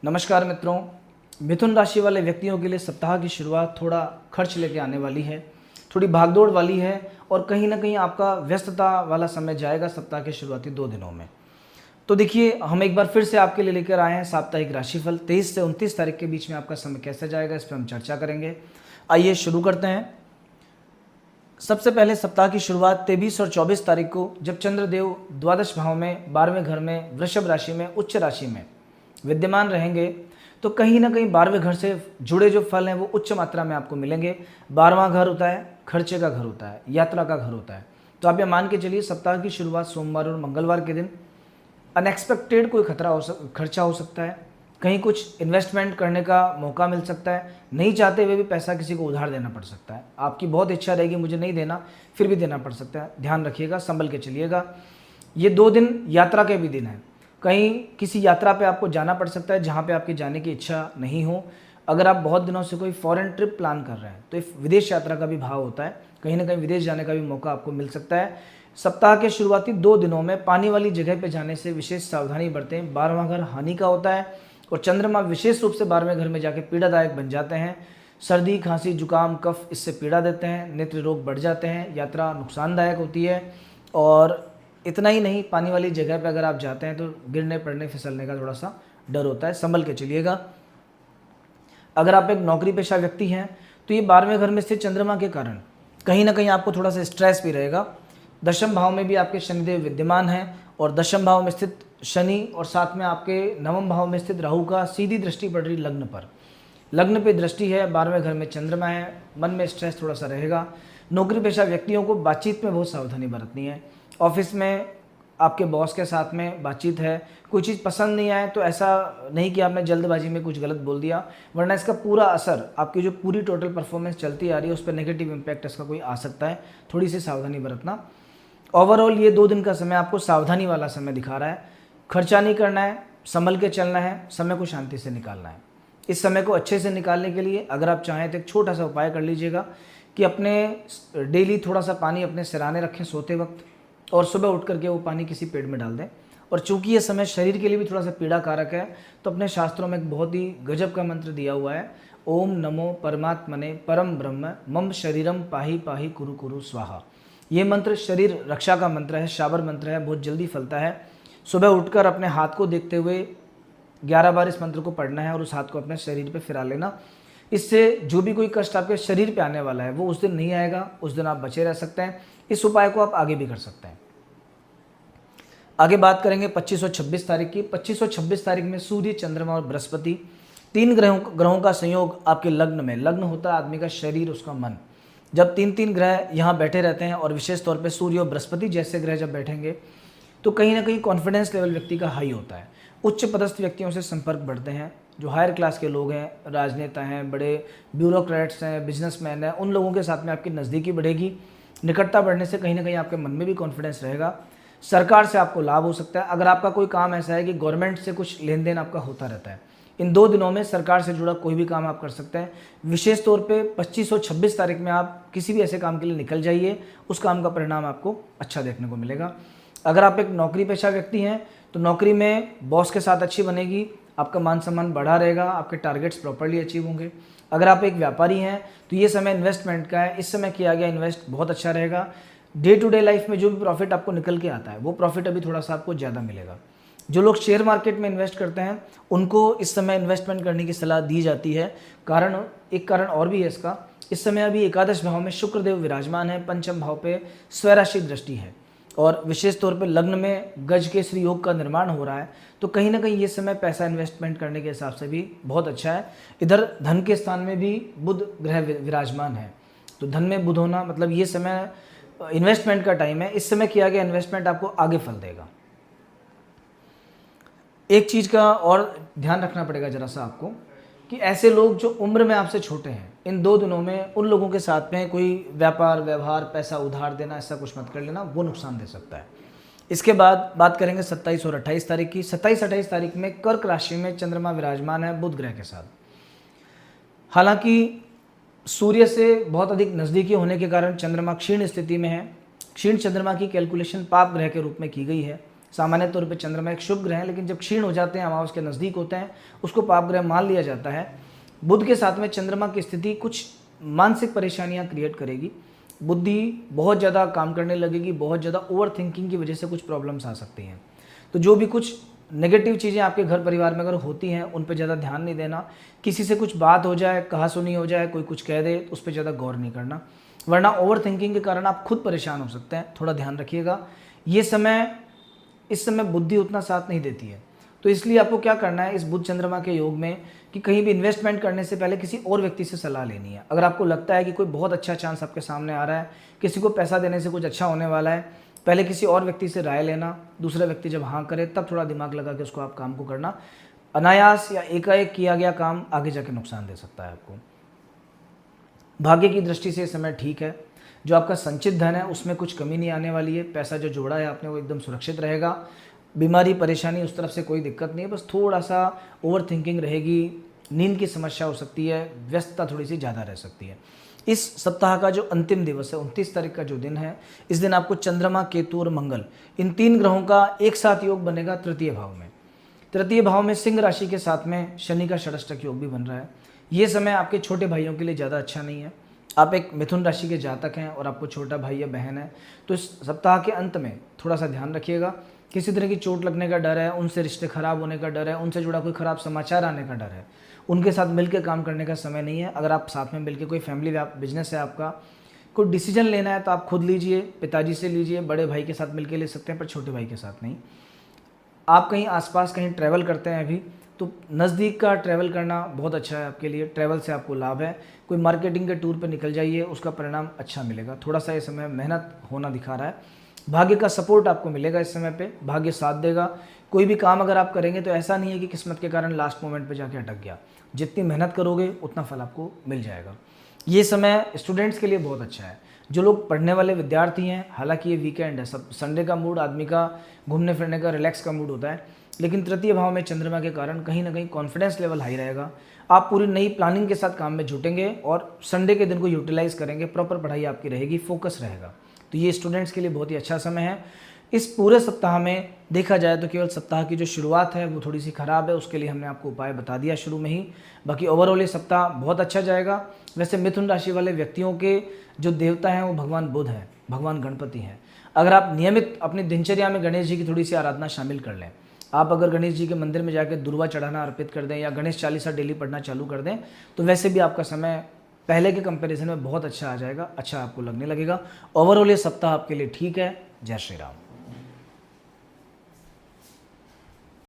नमस्कार मित्रों, मिथुन राशि वाले व्यक्तियों के लिए सप्ताह की शुरुआत थोड़ा खर्च लेके आने वाली है, थोड़ी भागदौड़ वाली है और कहीं ना कहीं आपका व्यस्तता वाला समय जाएगा सप्ताह के शुरुआती 2 दिनों में। तो देखिए, हम एक बार फिर से आपके लिए लेकर आए हैं साप्ताहिक राशिफल। 23 से 29 तारीख के बीच में आपका समय कैसे जाएगा, इस पर हम चर्चा करेंगे। आइए शुरू करते हैं। सबसे पहले सप्ताह की शुरुआत 23 और 24 तारीख को, जब चंद्रदेव द्वादश भाव में 12वें घर में वृषभ राशि में उच्च राशि में विद्यमान रहेंगे, तो कहीं ना कहीं 12वें घर से जुड़े जो फल हैं वो उच्च मात्रा में आपको मिलेंगे। 12वां घर होता है खर्चे का घर, होता है यात्रा का घर होता है। तो आप ये मान के चलिए, सप्ताह की शुरुआत सोमवार और मंगलवार के दिन अनएक्सपेक्टेड कोई खर्चा हो सकता है। कहीं कुछ इन्वेस्टमेंट करने का मौका मिल सकता है। नहीं चाहते हुए भी पैसा किसी को उधार देना पड़ सकता है। आपकी बहुत इच्छा रहेगी मुझे नहीं देना, फिर भी देना पड़ सकता है। ध्यान रखिएगा, संभल के चलिएगा। ये 2 दिन यात्रा के भी दिन हैं। कहीं किसी यात्रा पे आपको जाना पड़ सकता है जहाँ पे आपकी जाने की इच्छा नहीं हो। अगर आप बहुत दिनों से कोई फॉरेन ट्रिप प्लान कर रहे हैं तो एक विदेश यात्रा का भी भाव होता है। कहीं ना कहीं विदेश जाने का भी मौका आपको मिल सकता है। सप्ताह के शुरुआती 2 दिनों में पानी वाली जगह पे जाने से विशेष सावधानी बरतें। 12वां घर हानि का होता है और चंद्रमा विशेष रूप से 12वें घर में जाके पीड़ादायक बन जाते हैं। सर्दी, खांसी, जुकाम, कफ इससे पीड़ा देते हैं। नेत्र रोग बढ़ जाते हैं। यात्रा नुकसानदायक होती है। और इतना ही नहीं, पानी वाली जगह पे अगर आप जाते हैं तो गिरने पड़ने फिसलने का थोड़ा सा डर होता है। संभल के चलिएगा। अगर आप एक नौकरी पेशा व्यक्ति हैं तो ये 12वें घर में स्थित चंद्रमा के कारण कहीं ना कहीं आपको थोड़ा सा स्ट्रेस भी रहेगा। दशम भाव में भी आपके शनिदेव विद्यमान हैं और दशम भाव में स्थित शनि और साथ में आपके नवम भाव में स्थित राहु का सीधी दृष्टि पड़ रही लग्न पर। लग्न पे दृष्टि है, 12वें घर में चंद्रमा है। मन में स्ट्रेस थोड़ा सा रहेगा। नौकरी पेशा व्यक्तियों को बातचीत में बहुत सावधानी बरतनी है। ऑफिस में आपके बॉस के साथ में बातचीत है, कोई चीज़ पसंद नहीं आए तो ऐसा नहीं कि आपने जल्दबाजी में कुछ गलत बोल दिया, वरना इसका पूरा असर आपकी जो पूरी टोटल परफॉर्मेंस चलती आ रही है उस पर नेगेटिव इम्पैक्ट इसका कोई आ सकता है। थोड़ी सी सावधानी बरतना। ओवरऑल ये 2 दिन का समय आपको सावधानी वाला समय दिखा रहा है। खर्चा नहीं करना है, संभल के चलना है, समय को शांति से निकालना है। इस समय को अच्छे से निकालने के लिए अगर आप चाहें तो एक छोटा सा उपाय कर लीजिएगा कि अपने डेली थोड़ा सा पानी अपने सिराने रखें सोते वक्त और सुबह उठ करके वो पानी किसी पेड़ में डाल दें। और चूंकि ये समय शरीर के लिए भी थोड़ा सा पीड़ा कारक है तो अपने शास्त्रों में एक बहुत ही गजब का मंत्र दिया हुआ है, ओम नमो परमात्मने परम ब्रह्म मम शरीरम पाही पाही कुरु कुरु स्वाहा। ये मंत्र शरीर रक्षा का मंत्र है, शाबर मंत्र है, बहुत जल्दी फलता है। सुबह उठकर अपने हाथ को देखते हुए 11 बार इस मंत्र को पढ़ना है और उस हाथ को अपने शरीर पे फिरा लेना। इससे जो भी कोई कष्ट आपके शरीर पे आने वाला है वो उस दिन नहीं आएगा, उस दिन आप बचे रह सकते हैं। इस उपाय को आप आगे भी कर सकते हैं। आगे बात करेंगे 25 और 26 तारीख की। 25 और 26 तारीख में सूर्य, चंद्रमा और बृहस्पति 3 ग्रहों का संयोग आपके लग्न में। लग्न होता है आदमी का शरीर, उसका मन। जब 3 ग्रह यहाँ बैठे रहते हैं और विशेष तौर पे सूर्य और बृहस्पति जैसे ग्रह जब बैठेंगे तो कहीं ना कहीं कॉन्फिडेंस लेवल व्यक्ति का हाई होता है। उच्च पदस्थ व्यक्तियों से संपर्क बढ़ते हैं। जो हायर क्लास के लोग हैं, राजनेता हैं, बड़े ब्यूरोक्रेट्स हैं, बिजनेसमैन हैं, उन लोगों के साथ में आपकी नज़दीकी बढ़ेगी। निकटता बढ़ने से कहीं ना कहीं आपके मन में भी कॉन्फिडेंस रहेगा। सरकार से आपको लाभ हो सकता है। अगर आपका कोई काम ऐसा है कि गवर्नमेंट से कुछ लेन देन आपका होता रहता है, इन 2 दिनों में सरकार से जुड़ा कोई भी काम आप कर सकते हैं। विशेष तौर पे 25 और 26 तारीख में आप किसी भी ऐसे काम के लिए निकल जाइए, उस काम का परिणाम आपको अच्छा देखने को मिलेगा। अगर आप एक नौकरी पेशा व्यक्ति हैं तो नौकरी में बॉस के साथ अच्छी बनेगी, आपका मान सम्मान बढ़ा रहेगा, आपके टारगेट्स प्रॉपर्ली अचीव होंगे। अगर आप एक व्यापारी हैं तो ये समय इन्वेस्टमेंट का है। इस समय किया गया इन्वेस्ट बहुत अच्छा रहेगा। डे टू डे लाइफ में जो भी प्रॉफिट आपको निकल के आता है वो प्रॉफिट अभी थोड़ा सा आपको ज़्यादा मिलेगा। जो लोग शेयर मार्केट में इन्वेस्ट करते हैं उनको इस समय इन्वेस्टमेंट करने की सलाह दी जाती है। एक कारण और भी है इसका, इस समय अभी एकादश भाव में शुक्रदेव विराजमान है, पंचम भाव पे स्वराशि दृष्टि है और विशेष तौर पे लग्न में गज केसरी योग का निर्माण हो रहा है। तो कहीं ना कहीं ये समय पैसा इन्वेस्टमेंट करने के हिसाब से भी बहुत अच्छा है। इधर धन के स्थान में भी बुध ग्रह विराजमान है, तो धन में बुध होना मतलब ये समय इन्वेस्टमेंट का टाइम है। इस समय किया गया इन्वेस्टमेंट आपको आगे फल देगा। एक चीज़ का और ध्यान रखना पड़ेगा जरा सा आपको कि ऐसे लोग जो उम्र में आपसे छोटे हैं, इन 2 दिनों में उन लोगों के साथ में कोई व्यापार व्यवहार, पैसा उधार देना, ऐसा कुछ मत कर लेना, वो नुकसान दे सकता है। इसके बाद बात करेंगे 27 और 28 तारीख की। 27-28 तारीख में कर्क राशि में चंद्रमा विराजमान है बुध ग्रह के साथ। हालांकि सूर्य से बहुत अधिक नज़दीकी होने के कारण चंद्रमा क्षीण स्थिति में है। क्षीण चंद्रमा की कैलकुलेशन पाप ग्रह के रूप में की गई है। सामान्य तौर पे चंद्रमा एक शुभ ग्रह है, लेकिन जब क्षीण हो जाते हैं, अमावस के नज़दीक होते हैं, उसको पाप ग्रह मान लिया जाता है। बुध के साथ में चंद्रमा की स्थिति कुछ मानसिक परेशानियां क्रिएट करेगी। बुद्धि बहुत ज़्यादा काम करने लगेगी, बहुत ज़्यादा ओवर थिंकिंग की वजह से कुछ प्रॉब्लम्स आ सकती हैं। तो जो भी कुछ नेगेटिव चीज़ें आपके घर परिवार में अगर होती हैं, उन पर ज़्यादा ध्यान नहीं देना। किसी से कुछ बात हो जाए, कहा सुनी हो जाए, कोई कुछ कह दे, तो उस पर ज़्यादा गौर नहीं करना, वरना ओवर थिंकिंग के कारण आप खुद परेशान हो सकते हैं। थोड़ा ध्यान रखिएगा। इस समय बुद्धि उतना साथ नहीं देती है, तो इसलिए आपको क्या करना है इस बुध चंद्रमा के योग में कि कहीं भी इन्वेस्टमेंट करने से पहले किसी और व्यक्ति से सलाह लेनी है। अगर आपको लगता है कि कोई बहुत अच्छा चांस आपके सामने आ रहा है, किसी को पैसा देने से कुछ अच्छा होने वाला है, पहले किसी और व्यक्ति से राय लेना। दूसरा व्यक्ति जब हाँ करे तब थोड़ा दिमाग लगा के उसको आप काम को करना। अनायास या एकाएक किया गया काम आगे जाके नुकसान दे सकता है आपको। भाग्य की दृष्टि से इस समय ठीक है। जो आपका संचित धन है उसमें कुछ कमी नहीं आने वाली है। पैसा जो जोड़ा है आपने वो एकदम सुरक्षित रहेगा। बीमारी परेशानी उस तरफ से कोई दिक्कत नहीं है, बस थोड़ा सा ओवर थिंकिंग रहेगी, नींद की समस्या हो सकती है, व्यस्तता थोड़ी सी ज़्यादा रह सकती है। इस सप्ताह का जो अंतिम दिवस है 29 तारीख का जो दिन है, इस दिन आपको चंद्रमा, केतु और मंगल इन 3 ग्रहों का एक साथ योग बनेगा तृतीय भाव में। तृतीय भाव में सिंह राशि के साथ में शनि का षष्ठक योग भी बन रहा है। ये समय आपके छोटे भाइयों के लिए ज़्यादा अच्छा नहीं है। आप एक मिथुन राशि के जातक हैं और आपको छोटा भाई या बहन है, तो इस सप्ताह के अंत में थोड़ा सा ध्यान रखिएगा। किसी तरह की चोट लगने का डर है, उनसे रिश्ते खराब होने का डर है, उनसे जुड़ा कोई खराब समाचार आने का डर है। उनके साथ मिलकर काम करने का समय नहीं है। अगर आप साथ में मिलकर कोई फैमिली बिजनेस है आपका, कोई डिसीजन लेना है तो आप खुद लीजिए, पिताजी से लीजिए, बड़े भाई के साथ मिलकर ले सकते हैं, पर छोटे भाई के साथ नहीं। आप कहीं आसपास कहीं ट्रैवल करते हैं अभी, तो नज़दीक का ट्रैवल करना बहुत अच्छा है आपके लिए। ट्रैवल से आपको लाभ है। कोई मार्केटिंग के टूर पे निकल जाइए, उसका परिणाम अच्छा मिलेगा। थोड़ा सा ये समय मेहनत होना दिखा रहा है। भाग्य का सपोर्ट आपको मिलेगा इस समय पे, भाग्य साथ देगा। कोई भी काम अगर आप करेंगे तो ऐसा नहीं है कि किस्मत के कारण लास्ट मोमेंट पे जाके अटक गया। जितनी मेहनत करोगे उतना फल आपको मिल जाएगा। ये समय स्टूडेंट्स के लिए बहुत अच्छा है। जो लोग पढ़ने वाले विद्यार्थी हैं, हालांकि ये वीकेंड है, सब संडे का मूड आदमी का घूमने फिरने का, रिलैक्स का मूड होता है, लेकिन तृतीय भाव में चंद्रमा के कारण कहीं ना कहीं कॉन्फिडेंस लेवल हाई रहेगा। आप पूरी नई प्लानिंग के साथ काम में जुटेंगे और संडे के दिन को यूटिलाइज करेंगे। प्रॉपर पढ़ाई आपकी रहेगी, फोकस रहेगा। तो ये स्टूडेंट्स के लिए बहुत ही अच्छा समय है। इस पूरे सप्ताह में देखा जाए तो केवल सप्ताह की जो शुरुआत है वो थोड़ी सी खराब है, उसके लिए हमने आपको उपाय बता दिया शुरू में ही। बाकी ओवरऑल ये सप्ताह बहुत अच्छा जाएगा। वैसे मिथुन राशि वाले व्यक्तियों के जो देवता हैं वो भगवान बुध हैं, भगवान गणपति हैं। अगर आप नियमित अपनी दिनचर्या में गणेश जी की थोड़ी सी आराधना शामिल कर लें, आप अगर गणेश जी के मंदिर में जाकर दुर्वा चढ़ाना अर्पित कर दें या गणेश चालीसा डेली पढ़ना चालू कर दें, तो वैसे भी आपका समय पहले के कंपैरिजन में बहुत अच्छा आ जाएगा, अच्छा आपको लगने लगेगा। ओवरऑल ये सप्ताह आपके लिए ठीक है। जय श्री राम।